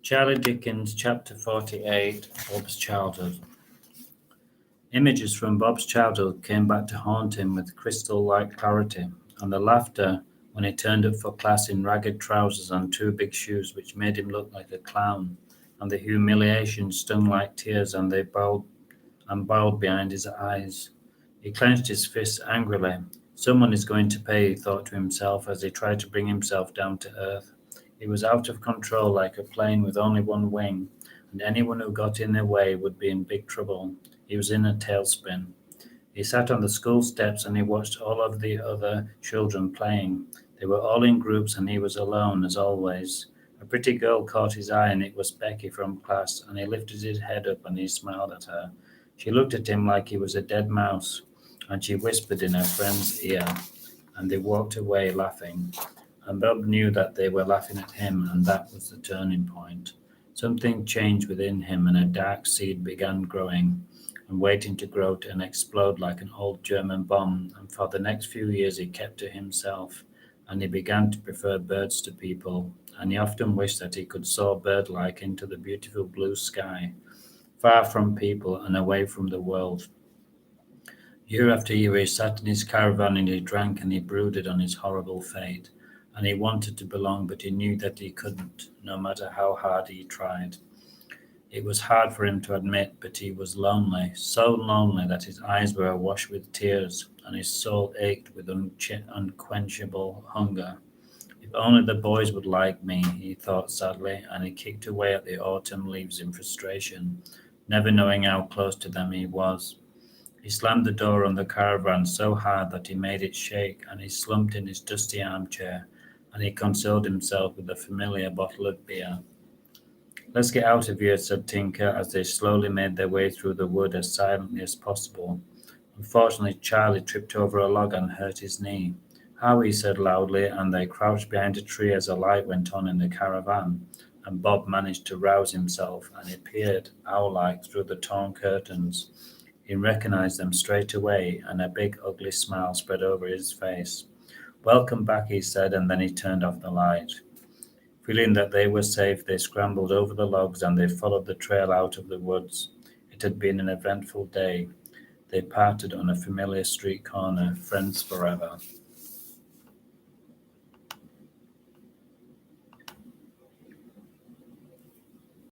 Charlie Dickens, Chapter 48, Bob's Childhood. Images from Bob's childhood came back to haunt him with crystal-like clarity, and the laughter when he turned up for class in ragged trousers and two big shoes which made him look like a clown, and the humiliation stung like tears and boiled behind his eyes. He clenched his fists angrily. Someone is going to pay, he thought to himself as he tried to bring himself down to earth. He was out of control like a plane with only one wing, and anyone who got in their way would be in big trouble. He was in a tailspin. He sat on the school steps and he watched all of the other children playing. They were all in groups and he was alone, as always. A pretty girl caught his eye and it was Becky from class, and he lifted his head up and he smiled at her. She looked at him like he was a dead mouse, and she whispered in her friend's ear, and they walked away laughing. And Bob knew that they were laughing at him, and that was the turning point. Something changed within him, and a dark seed began growing, and waiting to grow and explode like an old German bomb. And for the next few years he kept to himself, and he began to prefer birds to people, and he often wished that he could soar bird-like into the beautiful blue sky, far from people and away from the world. Year after year he sat in his caravan and he drank and he brooded on his horrible fate, and he wanted to belong, but he knew that he couldn't, no matter how hard he tried. It was hard for him to admit, but he was lonely, so lonely that his eyes were awash with tears, and his soul ached with unquenchable hunger. If only the boys would like me, he thought sadly, and he kicked away at the autumn leaves in frustration, never knowing how close to them he was. He slammed the door on the caravan so hard that he made it shake, and he slumped in his dusty armchair, and he consoled himself with a familiar bottle of beer. "Let's get out of here," said Tinker, as they slowly made their way through the wood as silently as possible. Unfortunately, Charlie tripped over a log and hurt his knee. "How," he said loudly, and they crouched behind a tree as a light went on in the caravan, and Bob managed to rouse himself, and he peered, owl-like, through the torn curtains. He recognized them straight away, and a big ugly smile spread over his face. "Welcome back," he said, and then he turned off the light. Feeling that they were safe, they scrambled over the logs and they followed the trail out of the woods. It had been an eventful day. They parted on a familiar street corner, friends forever.